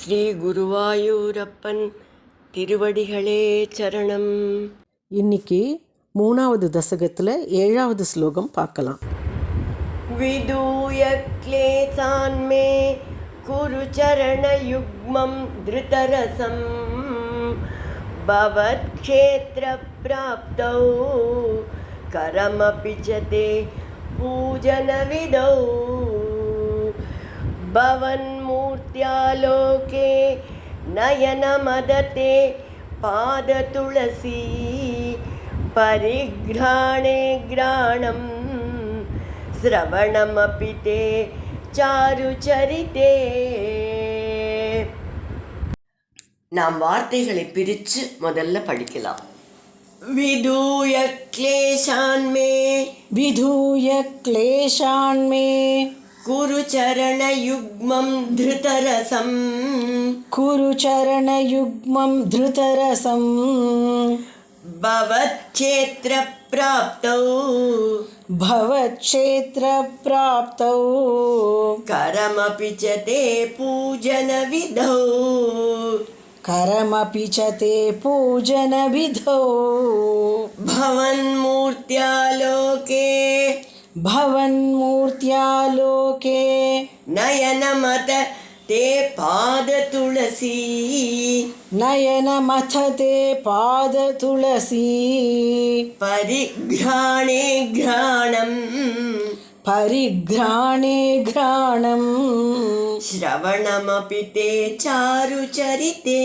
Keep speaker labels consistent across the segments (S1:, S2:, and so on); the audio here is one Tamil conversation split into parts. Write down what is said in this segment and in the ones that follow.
S1: ஸ்ரீ குருவாயூரப்பன் திருவடிகளே சரணம்.
S2: இன்னைக்கு 3வது தசகத்தில் 7வது ஸ்லோகம் பார்க்கலாம்.
S1: விதூய க்லேசான் மே குரு சரண யுக்மம் திருதரசம் பவத் க்ஷேத்ர ப்ராப்தௌ கரமபி ச தே பூஜன விதௌ பவன் மூர்த்தியாலோகே நயன மததே பாத துளசி பரிக்ராணே கிராணம் ஸ்ரவணமபி தே சாருச்சரிதே. நாம் வார்த்தைகளை பிரித்து முதல்ல படிக்கலாம். விதூய க்லேஷான் மே
S2: விதூய க்லேஷான் மே
S1: குரு சரண யுக்மம் திருதரசம்
S2: குரு சரண யுக்மம் திருதரசம்
S1: பவத் க்ஷேத்ர ப்ராப்தௌ
S2: பவத் க்ஷேத்ர ப்ராப்தௌ
S1: கரமபி ச தே பூஜன விதௌ
S2: கரமபி ச தே பூஜன விதௌ
S1: பவன்மூர்த்தியாலோகே
S2: भवन्मूर्त्यालोके
S1: नयनमथ ते पादतुलसी
S2: नयनमथ ते पादतुलसी
S1: परिघ्राणे घ्राणं
S2: परिघ्राणे घ्राणं
S1: श्रवणमपि ते चारुचरिते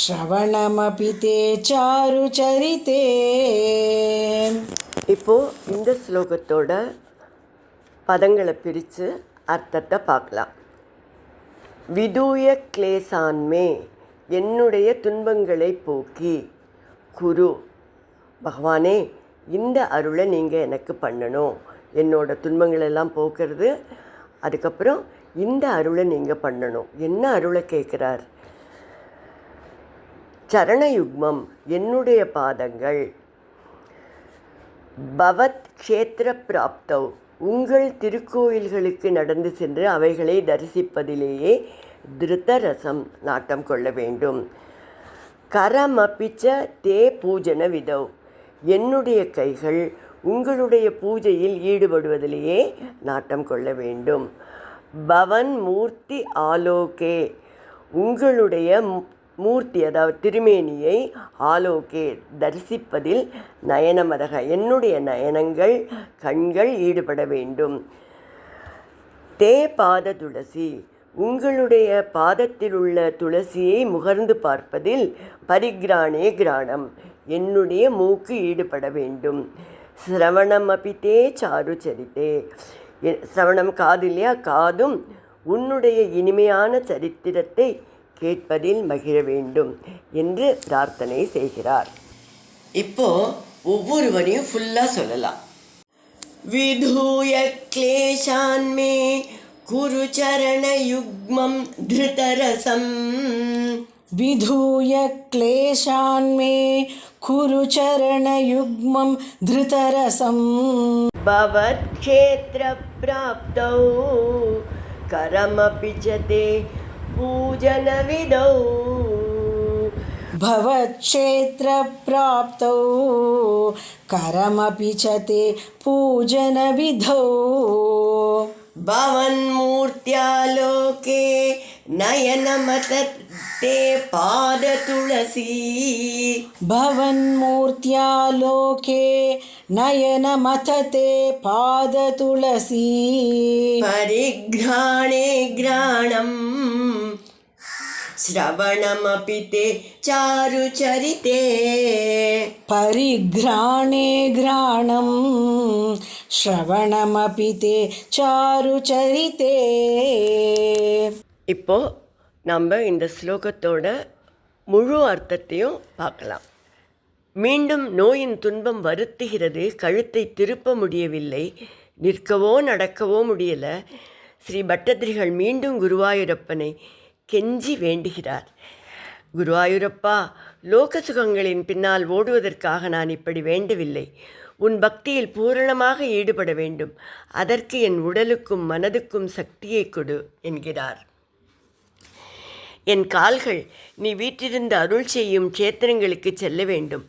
S2: श्रवणमपि ते चारुचरिते.
S1: இப்போது இந்த ஸ்லோகத்தோட பதங்களை பிரித்து அர்த்தத்தை பார்க்கலாம். விதூய க்லேசான்மே என்னுடைய துன்பங்களை போக்கி, குரு பகவானே இந்த அருளை நீங்கள் எனக்கு பண்ணணும், என்னோட துன்பங்களெல்லாம் போக்குறது, அதுக்கப்புறம் இந்த அருளை நீங்கள் பண்ணணும். என்ன அருளை கேட்குறார்? சரணயுக்மம் என்னுடைய பாதங்கள், பவத் க்ஷேத்ர ப்ராப்தௌ உங்கள் திருக்கோயில்களுக்கு நடந்து சென்று அவைகளை தரிசிப்பதிலேயே திருதரசம் நாட்டம் கொள்ள வேண்டும். கரமபிச்ச தே பூஜன விதௌ என்னுடைய கைகள் உங்களுடைய பூஜையில் ஈடுபடுவதிலேயே நாட்டம் கொள்ள வேண்டும். பவன் மூர்த்தி ஆலோகே உங்களுடைய மூர்த்தி அதாவது திருமேனியை ஆலோகே தரிசிப்பதில் நயனமதக என்னுடைய நயனங்கள் கண்கள் ஈடுபட வேண்டும். தே பாத துளசி உங்களுடைய பாதத்தில் உள்ள துளசியை முகர்ந்து பார்ப்பதில் பரிக்ராணே கிராணம் என்னுடைய மூக்கு ஈடுபட வேண்டும். சிரவணம் அபித்தே சாருச்சரித்தே சிரவணம் காது இல்லையா, காதும் உன்னுடைய இனிமையான சரித்திரத்தை கேட்பதில் மகிழ வேண்டும் என்று பிரார்த்தனை செய்கிறார். இப்போ ஒவ்வொருவரையும் ஃபுல்லாக சொல்லலாம். விதூய க்லேஷான் மே குரு சரண யுக்மம் திருதரசம்
S2: विधूय क्लेशान् मे कुरु चरणयुग्मं धृतरसं
S1: भवत् क्षेत्र प्राप्तौ करमपि च ते पूजन विदौ
S2: भवत्क्षेत्रप्राप्तौ करमपि च ते पूजनविधौ
S1: भवन्मूर्त्यालोके नयनमथ ते पादतुलसी
S2: भवन्मूर्त्यालोके नयनमथ ते पादतुलसी
S1: परिघ्राणे घ्राणं श्रवणमपि ते चारुचरिते
S2: परिघ्राणे घ्राणं श्रवणमपि ते चारुचरिते.
S1: இப்போ நம்ம இந்த ஸ்லோகத்தோட முழு அர்த்தத்தையும் பார்க்கலாம். மீண்டும் நோயின் துன்பம் வருத்துகிறது, கழுத்தை திருப்ப முடியவில்லை, நிற்கவோ நடக்கவோ முடியலை. ஸ்ரீ பட்டதிரிகள் மீண்டும் குருவாயூரப்பனை கெஞ்சி வேண்டுகிறார். குருவாயூரப்பா, லோக சுகங்களின் பின்னால் ஓடுவதற்காக நான் இப்படி வேண்டவில்லை. உன் பக்தியில் பூரணமாக ஈடுபட வேண்டும். அதற்கு என் உடலுக்கும் மனதுக்கும் சக்தியை கொடு என்கிறார். என் கால்கள் நீ வீற்றிருந்து அருள் செய்யும் க்ஷேத்திரங்களுக்கு செல்ல வேண்டும்.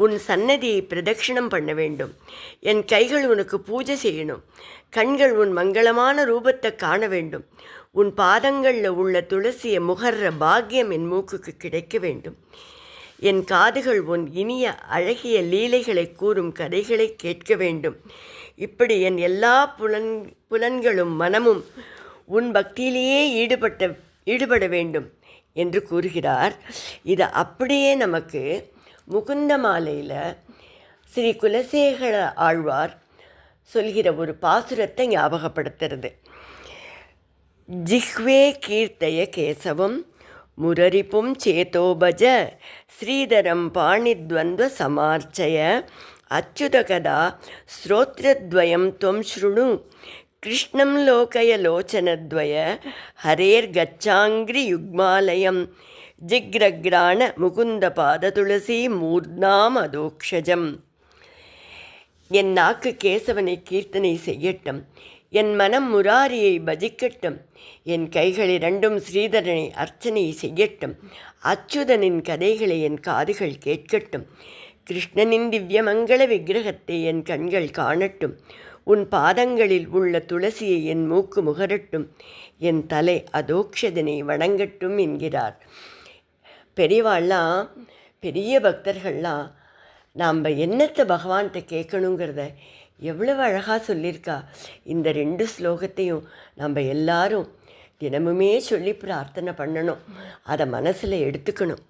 S1: உன் சன்னதியை பிரதட்சிணம் பண்ண வேண்டும். என் கைகள் உனக்கு பூஜை செய்யணும். கண்கள் உன் மங்களமான ரூபத்தை காண வேண்டும். உன் பாதங்களில் உள்ள துளசியை முகர்ற பாக்கியம் என் மூக்குக்கு கிடைக்க வேண்டும். என் காதுகள் உன் இனிய அழகிய லீலைகளை கூறும் கதைகளை கேட்க வேண்டும். இப்படி என் எல்லா புலன்களும் மனமும் உன் பக்தியிலேயே ஈடுபட வேண்டும் என்று கூறுகிறார். இதை அப்படியே நமக்கு முகுந்த மாலையில் ஸ்ரீ குலசேகர ஆழ்வார் சொல்கிற ஒரு பாசுரத்தை ஞாபகப்படுத்துறது. ஜிஹ்வே கீர்த்தய கேசவம் முரரிப்பும் சேதோபஜ ஸ்ரீதரம் பாணித்வந்த்வ சமார்ச்சய அச்சுதகதா ஸ்ரோத்ரத்வயம் துவம் ஸ்ருணு கிருஷ்ணம் லோகய லோச்சனத்வய ஹரேர் கச்சாங்கிரி யுக்மாலயம் ஜிக்ரக்ராண முகுந்த பாத துளசி மூர்தாம் அதோக்ஷஜம். என் நாக்கு கேசவனை கீர்த்தனை செய்யட்டும். என் மனம் முராரியை பஜிக்கட்டும். என் கைகள் இரண்டும் ஸ்ரீதரனை அர்ச்சனை செய்யட்டும். அச்சுதனின் கதைகளை என் காதுகள் கேட்கட்டும். கிருஷ்ணனின் திவ்யமங்கள விக்கிரகத்தை என் கண்கள் காணட்டும். உன் பாதங்களில் உள்ள துளசியை என் மூக்கு முகரட்டும். என் தலை அதோக்ஷதனை வணங்கட்டும் என்கிறார். பெரியவாள்லாம், பெரிய பக்தர்கள்லாம் நாம் என்னத்தை பகவான்கிட்ட கேட்கணுங்கிறத எவ்வளவு அழகாக சொல்லியிருக்கா. இந்த 2 ஸ்லோகத்தையும் நம்ம எல்லாரும் தினமுமே சொல்லி பிரார்த்தனை பண்ணணும். அதை மனசில் எடுத்துக்கணும்.